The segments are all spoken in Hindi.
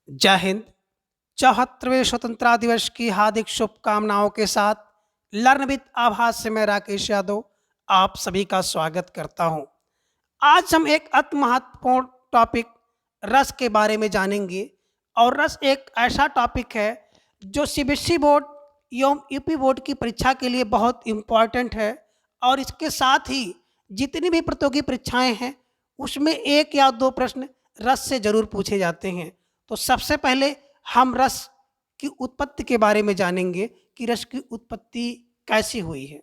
जय हिंद। 74वें स्वतंत्रता दिवस की हार्दिक शुभकामनाओं के साथ लर्न विद आभास से मैं राकेश यादव आप सभी का स्वागत करता हूं। आज हम एक अति महत्वपूर्ण टॉपिक रस के बारे में जानेंगे और रस एक ऐसा टॉपिक है जो सीबीएसई बोर्ड एवं यूपी बोर्ड की परीक्षा के लिए बहुत इम्पॉर्टेंट है और इसके साथ ही जितनी भी प्रतियोगी परीक्षाएं हैं उसमें एक या दो प्रश्न रस से जरूर पूछे जाते हैं। तो सबसे पहले हम रस की उत्पत्ति के बारे में जानेंगे कि रस की उत्पत्ति कैसी हुई है।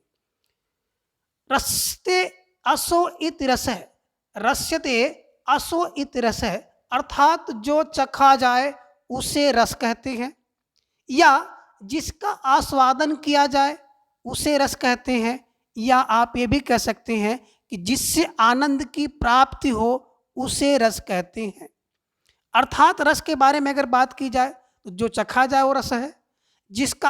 रस्ते असो इत रस है, रस्यते असो इत रस है, अर्थात जो चखा जाए उसे रस कहते हैं या जिसका आस्वादन किया जाए उसे रस कहते हैं, या आप ये भी कह सकते हैं कि जिससे आनंद की प्राप्ति हो उसे रस कहते हैं। अर्थात रस के बारे में अगर बात की जाए तो जो चखा जाए वो रस है, जिसका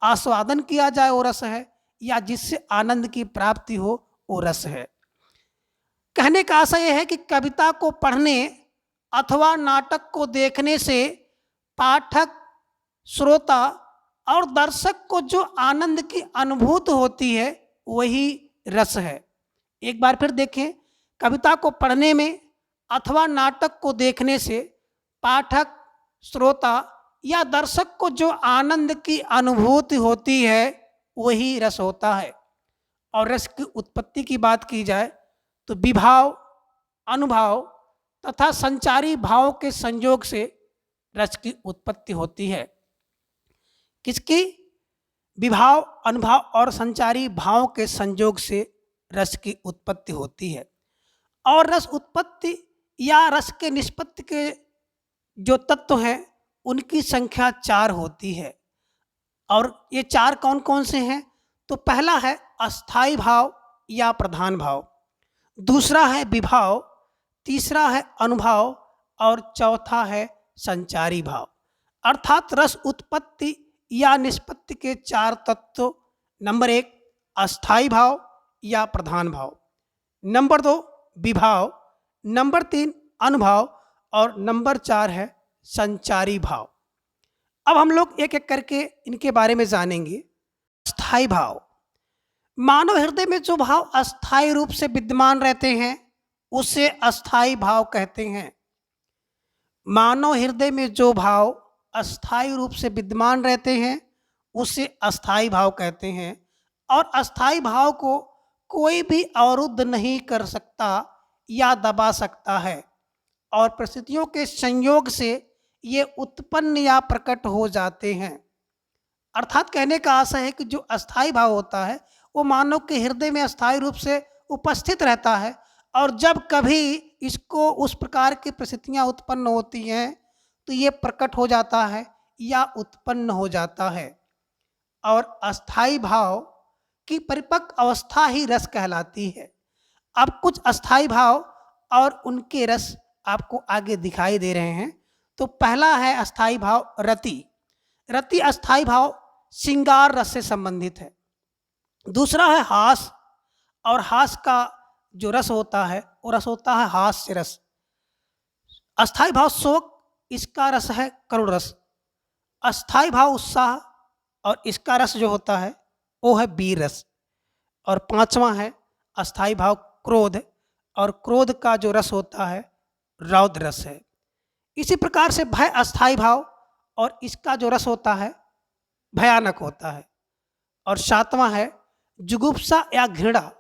आस्वादन किया जाए वो रस है, या जिससे आनंद की प्राप्ति हो वो रस है। कहने का आशय यह है कि कविता को पढ़ने अथवा नाटक को देखने से पाठक, श्रोता और दर्शक को जो आनंद की अनुभूति होती है वही रस है। एक बार फिर देखें, कविता को पढ़ने में अथवा नाटक को देखने से पाठक, श्रोता या दर्शक को जो आनंद की अनुभूति होती है वही रस होता है। और रस की उत्पत्ति की बात की जाए तो विभाव, अनुभाव तथा संचारी भाव के संयोग से रस की उत्पत्ति होती है। किसकी? विभाव, अनुभाव और संचारी भाव के संयोग से रस की उत्पत्ति होती है। और रस उत्पत्ति या रस के निष्पत्ति के जो तत्व हैं उनकी संख्या 4 होती है। और ये 4 कौन कौन से हैं? तो पहला है अस्थाई भाव या प्रधान भाव, दूसरा है विभाव, तीसरा है अनुभाव और चौथा है संचारी भाव। अर्थात रस उत्पत्ति या निष्पत्ति के 4 तत्व, नंबर 1 अस्थाई भाव या प्रधान भाव, नंबर 2 विभाव, नंबर 3 अनुभाव और नंबर 4 है संचारी भाव। अब हम लोग एक एक करके इनके बारे में जानेंगे। अस्थाई भाव, मानव हृदय में जो भाव अस्थाई रूप से विद्यमान रहते हैं उसे अस्थाई भाव कहते हैं। मानव हृदय में जो भाव अस्थाई रूप से विद्यमान रहते हैं उसे अस्थाई भाव कहते हैं। और अस्थाई भाव को कोई भी अवरुद्ध नहीं कर सकता या दबा सकता है, और परिस्थितियों के संयोग से ये उत्पन्न या प्रकट हो जाते हैं। अर्थात कहने का आशय है कि जो अस्थाई भाव होता है वो मानव के हृदय में अस्थाई रूप से उपस्थित रहता है, और जब कभी इसको उस प्रकार की परिस्थितियाँ उत्पन्न होती हैं तो ये प्रकट हो जाता है या उत्पन्न हो जाता है। और अस्थाई भाव की परिपक्व अवस्था ही रस कहलाती है। अब कुछ अस्थाई भाव और उनके रस आपको आगे दिखाई दे रहे हैं। तो पहला है अस्थाई भाव रति। रति अस्थाई भाव श्रृंगार रस से संबंधित है। दूसरा है हास, और हास का जो रस होता है वो रस होता है हास्य रस। अस्थाई भाव शोक, इसका रस है करुण रस। अस्थाई भाव उत्साह, और इसका रस जो होता है वो है वीर रस। और पांचवा है अस्थाई भाव क्रोध, और क्रोध का जो रस होता है रौद्र रस है। इसी प्रकार से भय अस्थाई भाव, और इसका जो रस होता है भयानक होता है। और सातवां है जुगुप्सा या घृणा,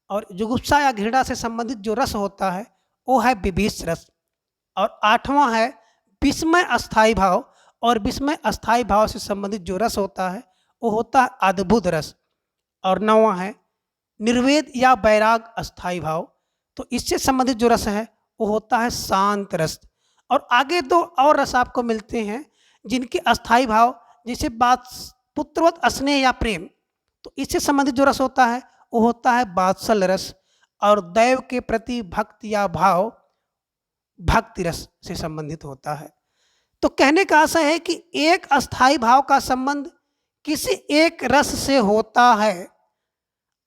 और जुगुप्सा या घृणा से संबंधित जो रस होता है वो है विभीष रस। और आठवां है विस्मय अस्थाई भाव, और विस्मय अस्थाई भाव से संबंधित जो रस होता है वो होता है अद्भुत रस। और नौवां है निर्वेद या वैराग अस्थाई भाव, तो इससे संबंधित जो रस है वो होता है शांत रस। और आगे 2 और रस आपको मिलते हैं जिनके अस्थाई भाव, जैसे बात पुत्रवत स्नेह या प्रेम, तो इससे संबंधित जो रस होता है वो होता है वात्सल रस। और दैव के प्रति भक्ति या भाव भक्ति रस से संबंधित होता है। तो कहने का आशय है कि एक अस्थाई भाव का संबंध किसी एक रस से होता है,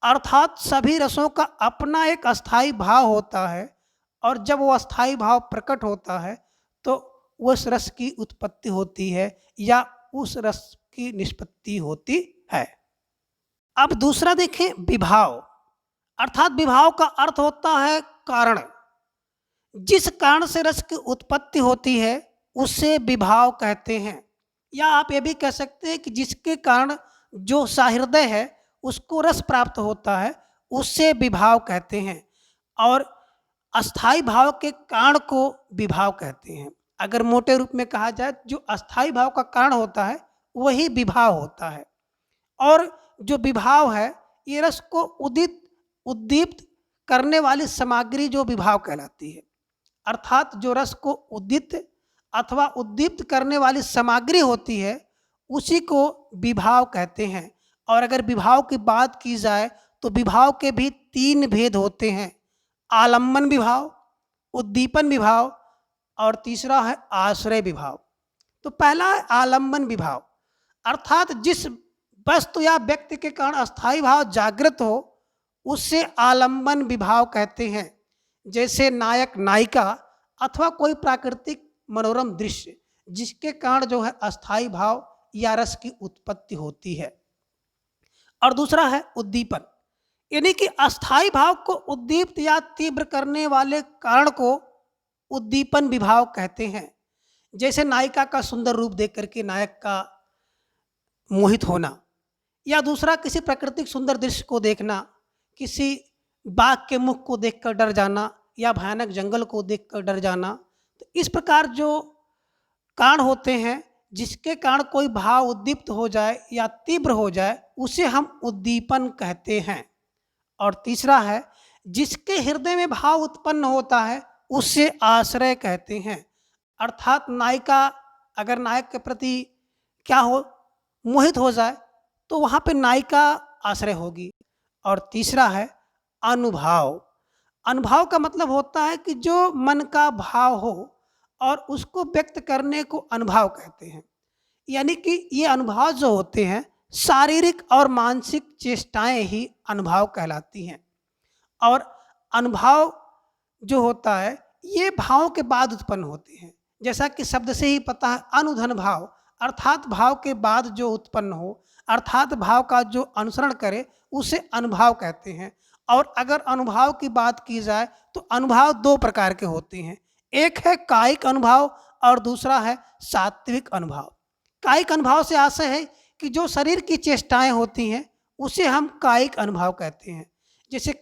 अर्थात सभी रसों का अपना एक अस्थाई भाव होता है और जब वो अस्थाई भाव प्रकट होता है तो उस रस की उत्पत्ति होती है या उस रस की निष्पत्ति होती है। अब दूसरा देखें विभाव, अर्थात विभाव का अर्थ होता है कारण। जिस कारण से रस की उत्पत्ति होती है उसे विभाव कहते हैं, या आप ये भी कह सकते हैं कि जिसके कारण जो सहृदय है उसको रस प्राप्त होता है उसे विभाव कहते हैं, और अस्थाई भाव के कारण को विभाव कहते हैं। अगर मोटे रूप में कहा जाए जो अस्थाई भाव का कारण होता है वही विभाव होता है, और जो विभाव है ये रस को उद्दीप्त करने वाली सामग्री जो विभाव कहलाती है। अर्थात जो रस को उद्दीप्त अथवा उद्दीप्त करने वाली सामग्री होती है उसी को विभाव कहते हैं। और अगर विभाव की बात की जाए तो विभाव के भी 3 भेद होते हैं, आलम्बन विभाव, उद्दीपन विभाव और तीसरा है आश्रय विभाव। तो पहला है आलम्बन विभाव, अर्थात जिस वस्तु या व्यक्ति के कारण अस्थाई भाव जागृत हो उससे आलम्बन विभाव कहते हैं। जैसे नायक नायिका अथवा कोई प्राकृतिक मनोरम दृश्य जिसके कारण जो है अस्थाई भाव या रस की उत्पत्ति होती है। और दूसरा है उद्दीपन, यानी कि अस्थाई भाव को उद्दीप्त या तीव्र करने वाले कारण को उद्दीपन विभाव कहते हैं। जैसे नायिका का सुंदर रूप देख करके नायक का मोहित होना, या दूसरा किसी प्राकृतिक सुंदर दृश्य को देखना, किसी बाघ के मुख को देखकर डर जाना या भयानक जंगल को देखकर डर जाना। तो इस प्रकार जो कारण होते हैं जिसके कारण कोई भाव उद्दीप्त हो जाए या तीव्र हो जाए उसे हम उद्दीपन कहते हैं। और तीसरा है जिसके हृदय में भाव उत्पन्न होता है उसे आश्रय कहते हैं। अर्थात नायिका अगर नायक के प्रति क्या हो मोहित हो जाए तो वहाँ पे नायिका आश्रय होगी। और तीसरा है अनुभाव। अनुभाव का मतलब होता है कि जो मन का भाव हो और उसको व्यक्त करने को अनुभाव कहते हैं। यानी कि ये अनुभाव जो होते हैं शारीरिक और मानसिक चेष्टाएं ही अनुभाव कहलाती हैं। और अनुभाव जो होता है ये भावों के बाद उत्पन्न होते हैं। जैसा कि शब्द से ही पता है अनुधन भाव, अर्थात भाव के बाद जो उत्पन्न हो, अर्थात भाव का जो अनुसरण करे उसे अनुभाव कहते हैं। और अगर अनुभाव की बात की जाए तो अनुभाव 2 प्रकार के होते हैं, एक है कायिक अनुभाव और दूसरा है सात्विक अनुभाव। कायिक अनुभाव से आशय है कि जो शरीर की चेष्टाएं होती हैं उसे हम कायिक अनुभाव कहते हैं। जैसे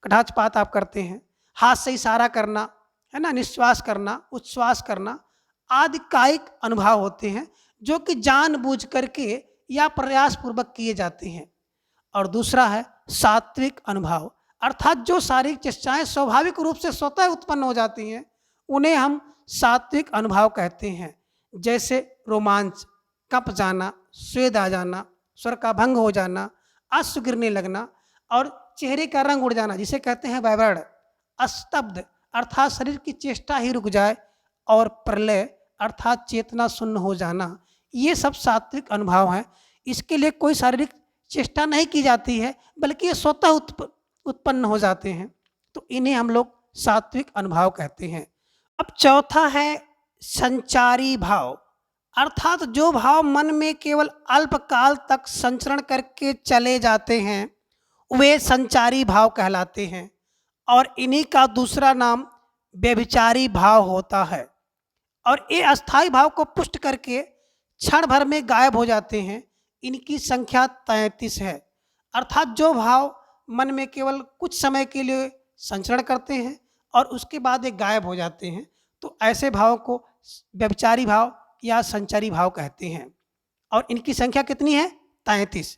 कटाक्षपात आप करते हैं, हाथ से इशारा करना है ना, निश्वास करना, उच्छ्वास करना आदि कायिक अनुभाव होते हैं जो कि जानबूझ करके या प्रयासपूर्वक किए जाते हैं। और दूसरा है सात्विक अनुभाव, अर्थात जो शारीरिक चेष्टाएं स्वाभाविक रूप से स्वतः उत्पन्न हो जाती हैं उन्हें हम सात्विक अनुभाव कहते हैं। जैसे रोमांच, कँप जाना, स्वेद आ जाना, स्वर का भंग हो जाना, अश्रु गिरने लगना और चेहरे का रंग उड़ जाना जिसे कहते हैं वैवर्ण, स्तब्ध अर्थात शरीर की चेष्टा ही रुक जाए, और प्रलय अर्थात चेतना शून्य हो जाना, ये सब सात्विक अनुभाव हैं। इसके लिए कोई शारीरिक चेष्टा नहीं की जाती है बल्कि ये स्वतः उत्पन्न हो जाते हैं, तो इन्हें हम लोग सात्विक अनुभाव कहते हैं। अब चौथा है संचारी भाव, अर्थात जो भाव मन में केवल अल्पकाल तक संचरण करके चले जाते हैं वे संचारी भाव कहलाते हैं। और इन्हीं का दूसरा नाम व्यभिचारी भाव होता है। और ये अस्थाई भाव को पुष्ट करके क्षण भर में गायब हो जाते हैं। इनकी संख्या 33 है। अर्थात जो भाव मन में केवल कुछ समय के लिए संचरण करते हैं और उसके बाद ये गायब हो जाते हैं, तो ऐसे भावों को व्यभिचारी भाव या संचारी भाव कहते हैं। और इनकी संख्या कितनी है? 33।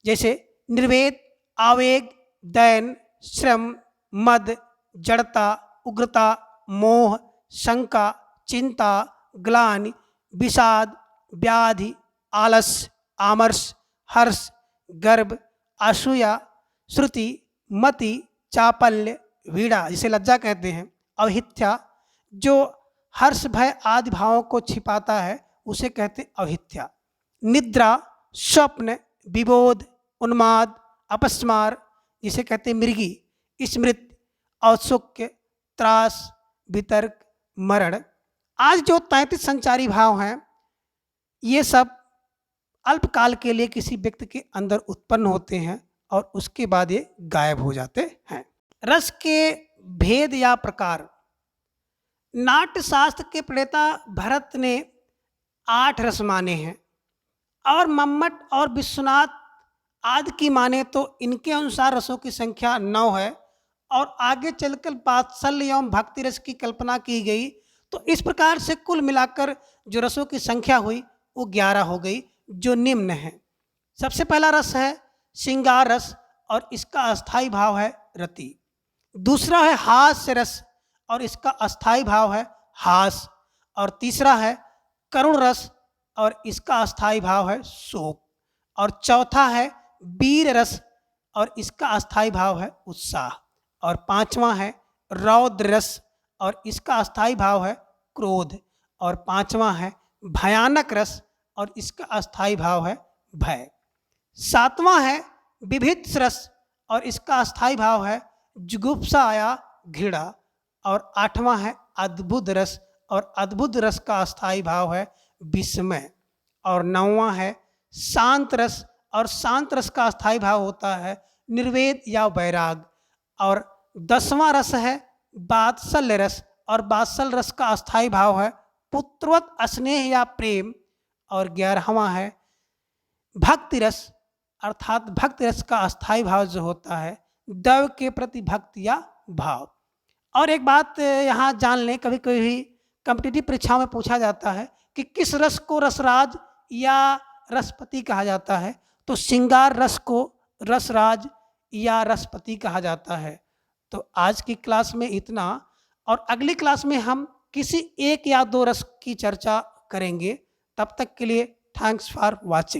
जैसे निर्वेद, आवेग, दैन, श्रम, मद, जड़ता, उग्रता, मोह, शंका, चिंता, ग्लानि, विषाद, व्याधि, आलस, आमर्ष, हर्ष, गर्भ, असूया, श्रुति, मति, चापल्य, वीड़ा जिसे लज्जा कहते हैं, अवहित्या जो हर्ष भय आदि भावों को छिपाता है उसे कहते हैं अवहित्या, निद्रा, स्वप्न, विबोध, उन्माद, अपस्मार, जिसे कहते हैं मृगी, स्मृत, औत्सुक्य, त्रास, वितर्क, मरण। आज जो 33 संचारी भाव हैं, ये सब अल्पकाल के लिए किसी व्यक्ति के अंदर उत्पन्न होते हैं और उसके बाद ये गायब हो जाते हैं। रस के भेद या प्रकार। नाट्य शास्त्र के प्रणेता भरत ने 8 रस माने हैं और मम्मट और विश्वनाथ आदि की माने तो इनके अनुसार रसों की संख्या 9 है और आगे चलकर वात्सल्य एवं भक्ति रस की कल्पना की गई। तो इस प्रकार से कुल मिलाकर जो रसों की संख्या हुई वो 11 हो गई, जो निम्न है। सबसे पहला रस है श्रृंगार रस और इसका अस्थाई भाव है रति। दूसरा है हास्य रस और इसका अस्थाई भाव है हास। और तीसरा है करुण रस और इसका अस्थाई भाव है शोक। और चौथा है वीर रस और इसका अस्थाई भाव है उत्साह। और पांचवा है रौद्र रस और इसका अस्थाई भाव है क्रोध। और पांचवा है भयानक रस और इसका अस्थाई भाव है भय। सातवां है विभित्स रस और इसका अस्थाई भाव है जुगुप्सा या घृणा। और आठवां है अद्भुत रस और अद्भुत रस का अस्थाई भाव है विस्मय। और नौवां है शांत रस और शांत रस का अस्थाई भाव होता है निर्वेद या वैराग। और 10वां रस है वात्सल्य रस और वात्सल्य रस का अस्थाई भाव है पुत्रवत स्नेह या प्रेम। और 11वां है भक्ति रस, अर्थात भक्ति रस का अस्थाई भाव जो होता है दैव के प्रति भक्ति या भाव। और एक बात यहाँ जान लें, कभी कभी कॉम्पिटिटिव परीक्षाओं में पूछा जाता है कि किस रस को रसराज या रसपति कहा जाता है, तो श्रृंगार रस को रसराज या रसपति कहा जाता है। तो आज की क्लास में इतना, और अगली क्लास में हम किसी एक या दो रस की चर्चा करेंगे। तब तक के लिए थैंक्स फॉर वॉचिंग।